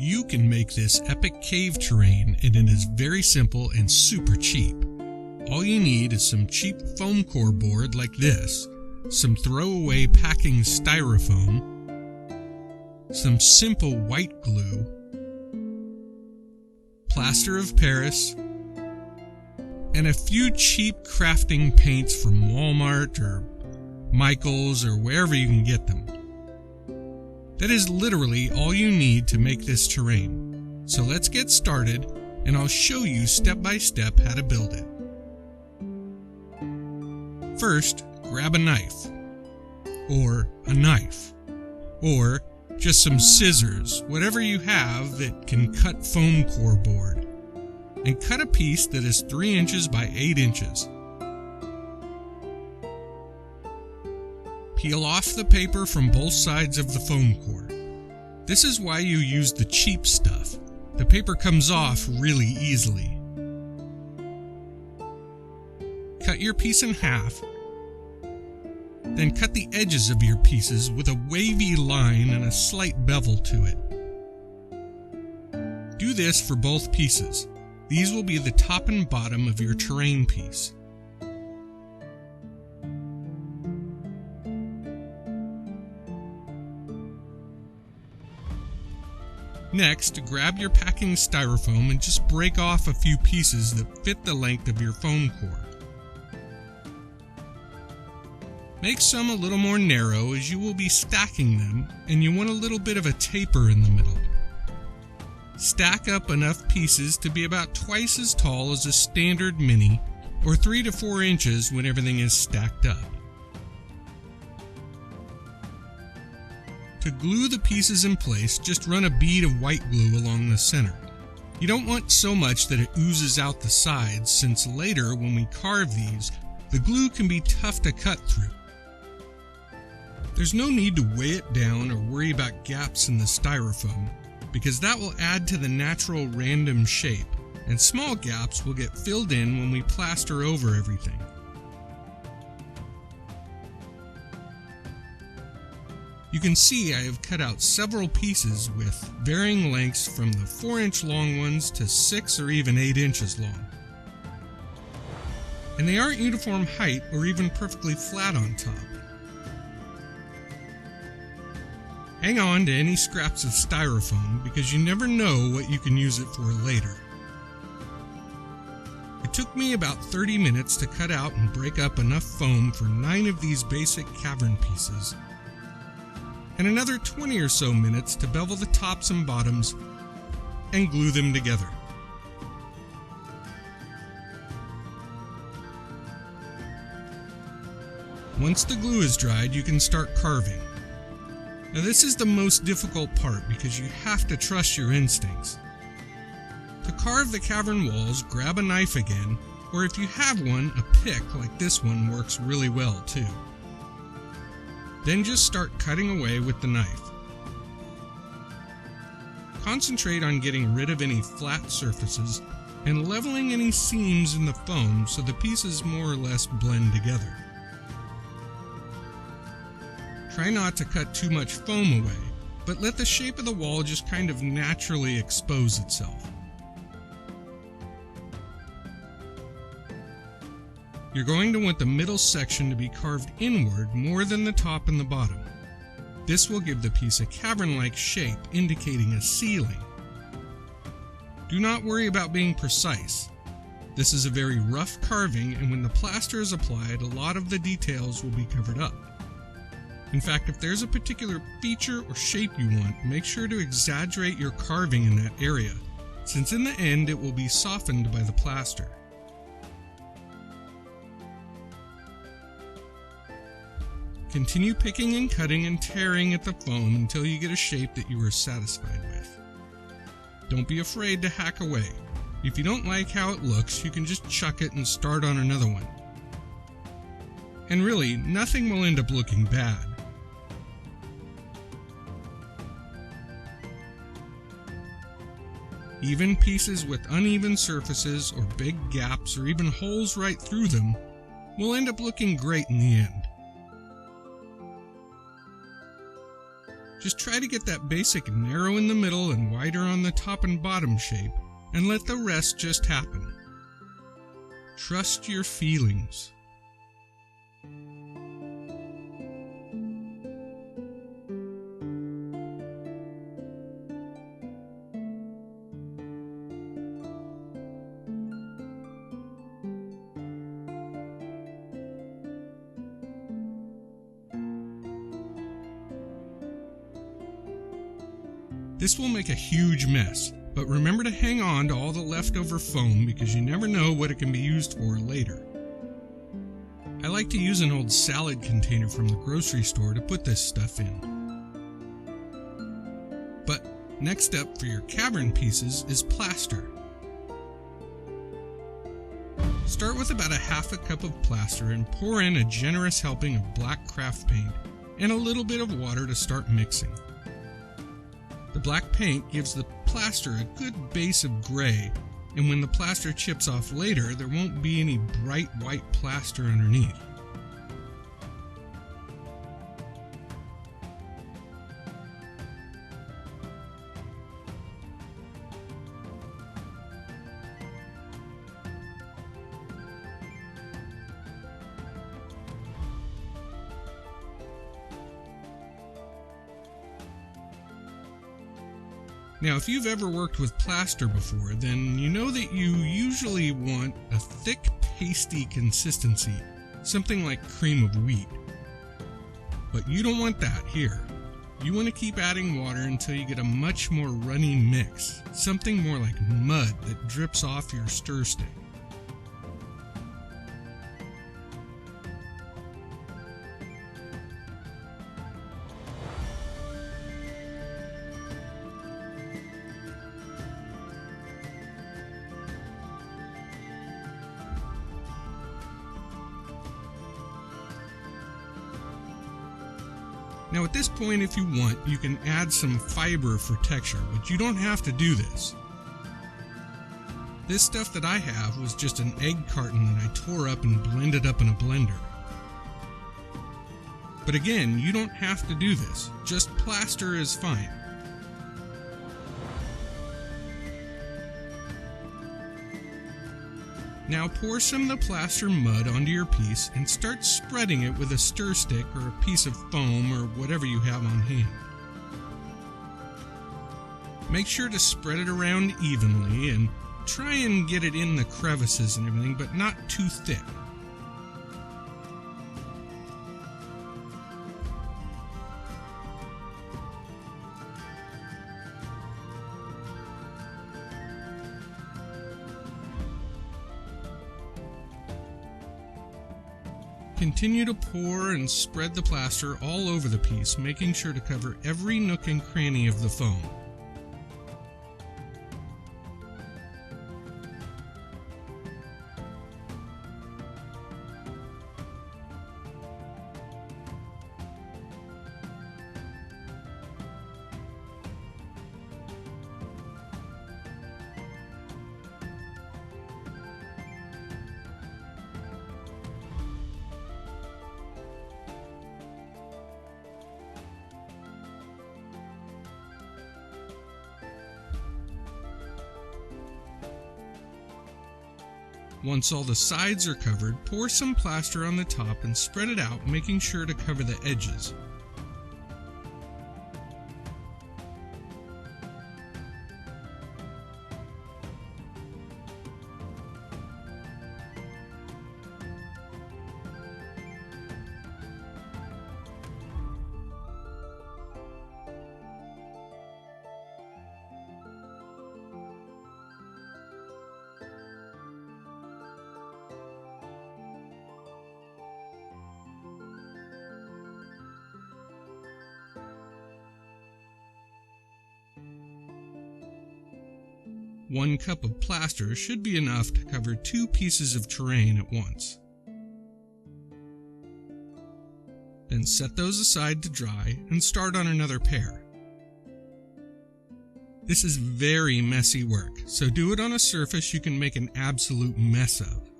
You can make this epic cave terrain, and it is very simple and super cheap. All you need is some cheap foam core board like this, some throwaway packing styrofoam, some simple white glue, plaster of Paris, and a few cheap crafting paints from Walmart or Michael's or wherever you can get them. That is literally all you need to make this terrain. So let's get started, and I'll show you step by step how to build it. First, grab a knife, or just some scissors, whatever you have that can cut foam core board, and cut a piece that is 3 inches by 8 inches. Peel off the paper from both sides of the foam core. This is why you use the cheap stuff. The paper comes off really easily. Cut your piece in half, then cut the edges of your pieces with a wavy line and a slight bevel to it. Do this for both pieces. These will be the top and bottom of your terrain piece. Next, grab your packing styrofoam and just break off a few pieces that fit the length of your foam core. Make some a little more narrow as you will be stacking them, and you want a little bit of a taper in the middle. Stack up enough pieces to be about twice as tall as a standard mini, or 3 to 4 inches when everything is stacked up. To glue the pieces in place, just run a bead of white glue along the center. You don't want so much that it oozes out the sides, since later when we carve these, the glue can be tough to cut through. There's no need to weigh it down or worry about gaps in the styrofoam, because that will add to the natural random shape, and small gaps will get filled in when we plaster over everything. You can see I have cut out several pieces with varying lengths from the 4-inch long ones to 6 or even 8 inches long. And they aren't uniform height or even perfectly flat on top. Hang on to any scraps of styrofoam because you never know what you can use it for later. It took me about 30 minutes to cut out and break up enough foam for 9 of these basic cavern pieces, and another 20 or so minutes to bevel the tops and bottoms and glue them together. Once the glue is dried, you can start carving. Now this is the most difficult part because you have to trust your instincts. To carve the cavern walls, grab a knife again, or if you have one, a pick like this one works really well too. Then just start cutting away with the knife. Concentrate on getting rid of any flat surfaces and leveling any seams in the foam so the pieces more or less blend together. Try not to cut too much foam away, but let the shape of the wall just kind of naturally expose itself. You're going to want the middle section to be carved inward more than the top and the bottom. This will give the piece a cavern-like shape, indicating a ceiling. Do not worry about being precise. This is a very rough carving, and when the plaster is applied, a lot of the details will be covered up. In fact, if there's a particular feature or shape you want, make sure to exaggerate your carving in that area, since in the end it will be softened by the plaster. Continue picking and cutting and tearing at the foam until you get a shape that you are satisfied with. Don't be afraid to hack away. If you don't like how it looks, you can just chuck it and start on another one. And really, nothing will end up looking bad. Even pieces with uneven surfaces or big gaps or even holes right through them will end up looking great in the end. Just try to get that basic narrow in the middle and wider on the top and bottom shape, and let the rest just happen. Trust your feelings. This will make a huge mess, but remember to hang on to all the leftover foam because you never know what it can be used for later. I like to use an old salad container from the grocery store to put this stuff in. But next up for your cavern pieces is plaster. Start with about a half a cup of plaster and pour in a generous helping of black craft paint and a little bit of water to start mixing. The black paint gives the plaster a good base of gray, and when the plaster chips off later, there won't be any bright white plaster underneath. Now, if you've ever worked with plaster before, then you know that you usually want a thick, pasty consistency, something like cream of wheat. But you don't want that here. You want to keep adding water until you get a much more runny mix, something more like mud that drips off your stir stick. Now at this point, if you want, you can add some fiber for texture, but you don't have to do this. This stuff that I have was just an egg carton that I tore up and blended up in a blender. But again, you don't have to do this, just plaster is fine. Now pour some of the plaster mud onto your piece and start spreading it with a stir stick or a piece of foam or whatever you have on hand. Make sure to spread it around evenly and try and get it in the crevices and everything, but not too thick. Continue to pour and spread the plaster all over the piece, making sure to cover every nook and cranny of the foam. Once all the sides are covered, pour some plaster on the top and spread it out, making sure to cover the edges. One cup of plaster should be enough to cover 2 pieces of terrain at once. Then set those aside to dry and start on another pair. This is very messy work, so do it on a surface you can make an absolute mess of.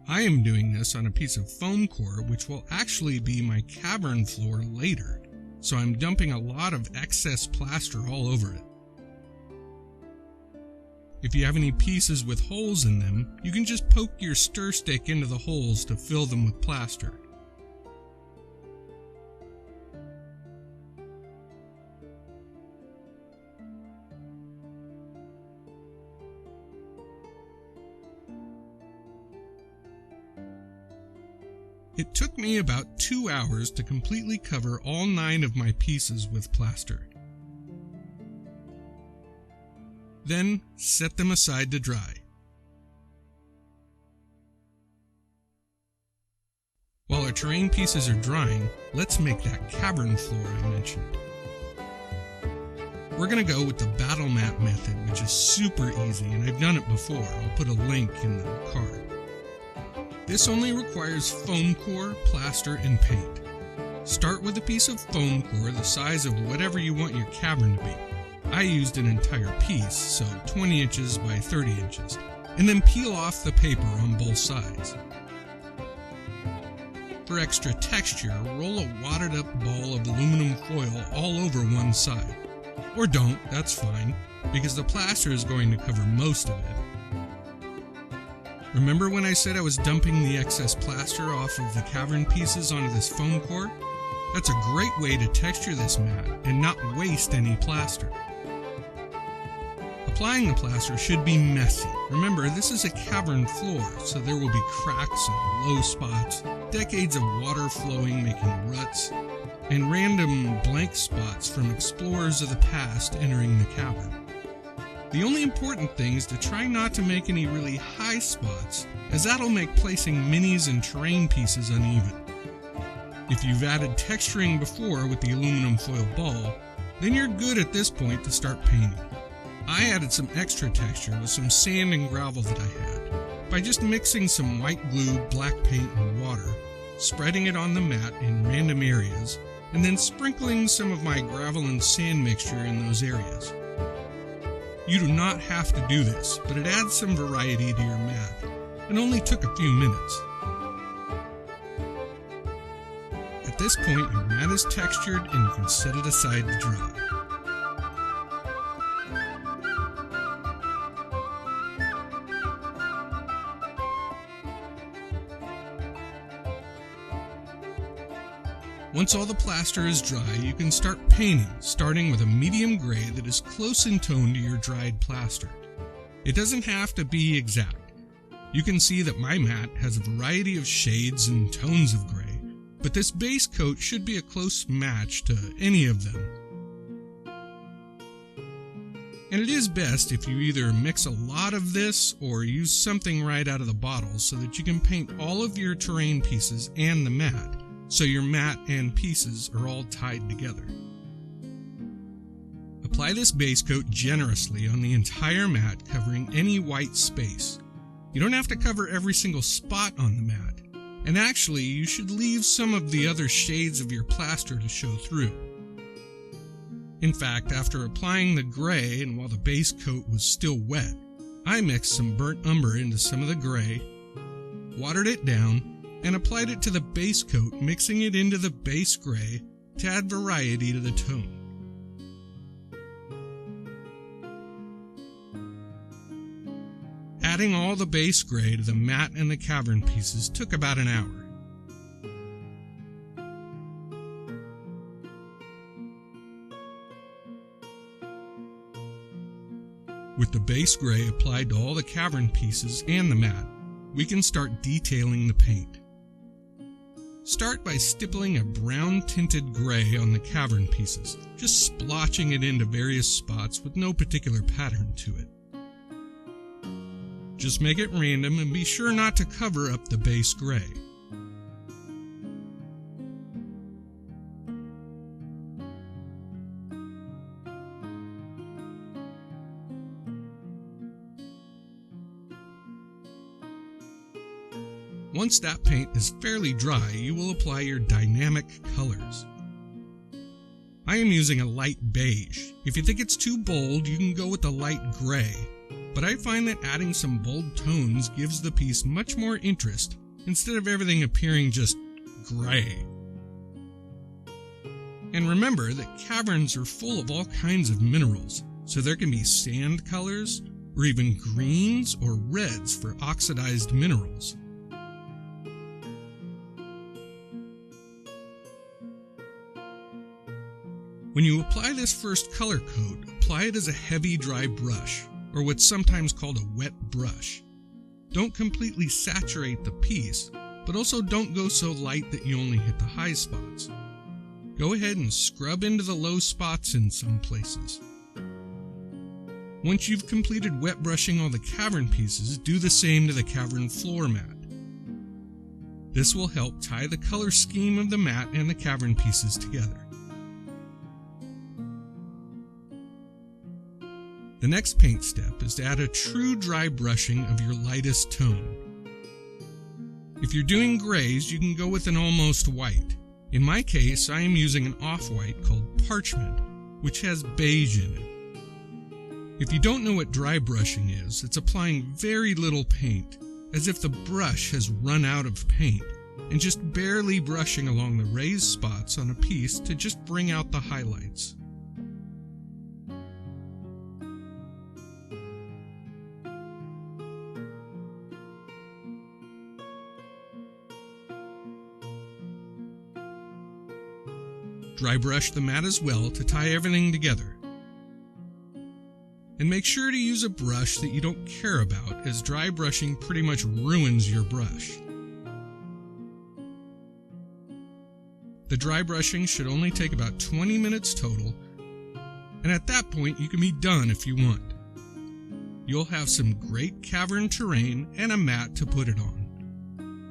I am doing this on a piece of foam core which will actually be my cavern floor later, so I'm dumping a lot of excess plaster all over it. If you have any pieces with holes in them, you can just poke your stir stick into the holes to fill them with plaster. It took me about 2 hours to completely cover all 9 of my pieces with plaster. Then set them aside to dry. While our terrain pieces are drying, let's make that cavern floor I mentioned. We're going to go with the battle map method, which is super easy, and I've done it before. I'll put a link in the card. This only requires foam core, plaster, and paint. Start with a piece of foam core the size of whatever you want your cavern to be. I used an entire piece, so 20 inches by 30 inches, and then peel off the paper on both sides. For extra texture, roll a wadded up ball of aluminum foil all over one side. Or don't, that's fine, because the plaster is going to cover most of it. Remember when I said I was dumping the excess plaster off of the cavern pieces onto this foam core? That's a great way to texture this mat and not waste any plaster. Applying the plaster should be messy. Remember, this is a cavern floor, so there will be cracks and low spots, decades of water flowing making ruts, and random blank spots from explorers of the past entering the cavern. The only important thing is to try not to make any really high spots, as that'll make placing minis and terrain pieces uneven. If you've added texturing before with the aluminum foil ball, then you're good at this point to start painting. I added some extra texture with some sand and gravel that I had, by just mixing some white glue, black paint, and water, spreading it on the mat in random areas, and then sprinkling some of my gravel and sand mixture in those areas. You do not have to do this, but it adds some variety to your mat, and only took a few minutes. At this point, your mat is textured and you can set it aside to dry. Once all the plaster is dry, you can start painting, starting with a medium gray that is close in tone to your dried plaster. It doesn't have to be exact. You can see that my mat has a variety of shades and tones of gray, but this base coat should be a close match to any of them. And it is best if you either mix a lot of this or use something right out of the bottle so that you can paint all of your terrain pieces and the mat, so your mat and pieces are all tied together. Apply this base coat generously on the entire mat, covering any white space. You don't have to cover every single spot on the mat, and actually you should leave some of the other shades of your plaster to show through. In fact, after applying the gray and while the base coat was still wet, I mixed some burnt umber into some of the gray, watered it down, and applied it to the base coat, mixing it into the base gray to add variety to the tone. Adding all the base gray to the mat and the cavern pieces took about an hour. With the base gray applied to all the cavern pieces and the mat, we can start detailing the paint. Start by stippling a brown tinted gray on the cavern pieces, just splotching it into various spots with no particular pattern to it. Just make it random and be sure not to cover up the base gray. Once that paint is fairly dry, you will apply your dynamic colors. I am using a light beige. If you think it's too bold, you can go with a light gray, but I find that adding some bold tones gives the piece much more interest instead of everything appearing just gray. And remember that caverns are full of all kinds of minerals, so there can be sand colors, or even greens or reds for oxidized minerals. When you apply this first color coat, apply it as a heavy dry brush, or what's sometimes called a wet brush. Don't completely saturate the piece, but also don't go so light that you only hit the high spots. Go ahead and scrub into the low spots in some places. Once you've completed wet brushing all the cavern pieces, do the same to the cavern floor mat. This will help tie the color scheme of the mat and the cavern pieces together. The next paint step is to add a true dry brushing of your lightest tone. If you're doing grays, you can go with an almost white. In my case, I am using an off-white called Parchment, which has beige in it. If you don't know what dry brushing is, it's applying very little paint, as if the brush has run out of paint, and just barely brushing along the raised spots on a piece to just bring out the highlights. Dry brush the mat as well to tie everything together. And make sure to use a brush that you don't care about, as dry brushing pretty much ruins your brush. The dry brushing should only take about 20 minutes total, and at that point you can be done if you want. You'll have some great cavern terrain and a mat to put it on.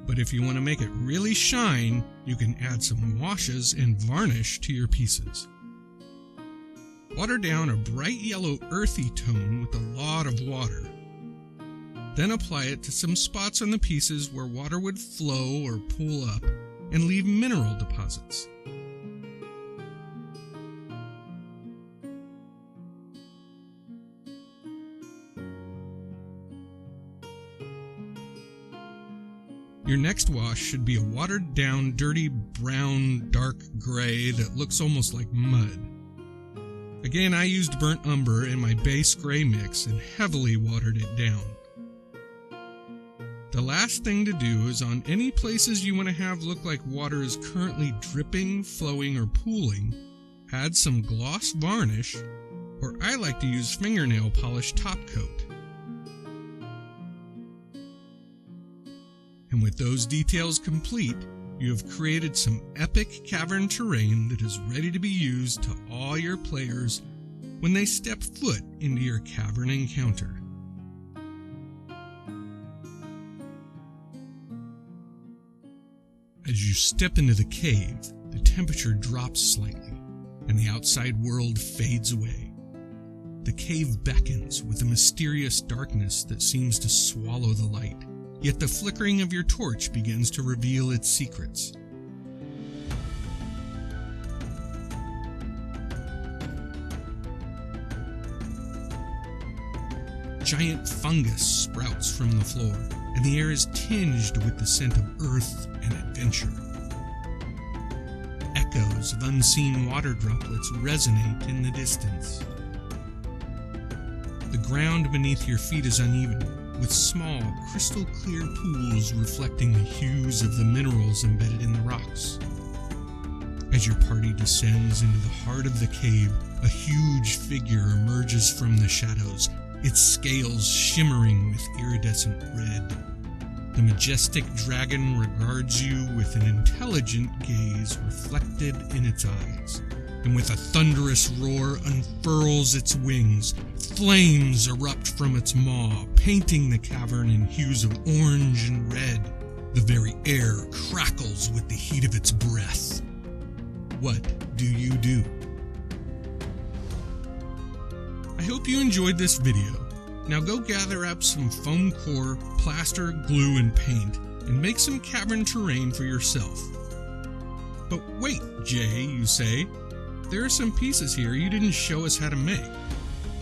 But if you want to make it really shine, you can add some washes and varnish to your pieces. Water down a bright yellow earthy tone with a lot of water. Then apply it to some spots on the pieces where water would flow or pool up and leave mineral deposits. Your next wash should be a watered down, dirty brown, dark gray that looks almost like mud. Again, I used burnt umber in my base gray mix and heavily watered it down. The last thing to do is on any places you want to have look like water is currently dripping, flowing, or pooling, add some gloss varnish, or I like to use fingernail polish top coat. And with those details complete, you have created some epic cavern terrain that is ready to be used to awe your players when they step foot into your cavern encounter. As you step into the cave, the temperature drops slightly, and the outside world fades away. The cave beckons with a mysterious darkness that seems to swallow the light. Yet the flickering of your torch begins to reveal its secrets. Giant fungus sprouts from the floor, and the air is tinged with the scent of earth and adventure. Echoes of unseen water droplets resonate in the distance. The ground beneath your feet is uneven, with small, crystal-clear pools reflecting the hues of the minerals embedded in the rocks. As your party descends into the heart of the cave, a huge figure emerges from the shadows, its scales shimmering with iridescent red. The majestic dragon regards you with an intelligent gaze reflected in its eyes, and with a thunderous roar unfurls its wings. Flames erupt from its maw, painting the cavern in hues of orange and red. The very air crackles with the heat of its breath. What do you do? I hope you enjoyed this video. Now go gather up some foam core, plaster, glue, and paint, and make some cavern terrain for yourself. But wait, Jay, you say, there are some pieces here you didn't show us how to make.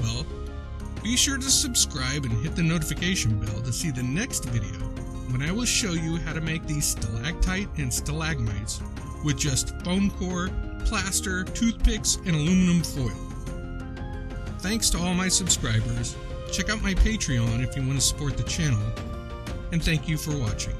Well, be sure to subscribe and hit the notification bell to see the next video when I will show you how to make these stalactite and stalagmites with just foam core, plaster, toothpicks, and aluminum foil. Thanks to all my subscribers. Check out my Patreon if you want to support the channel. And thank you for watching.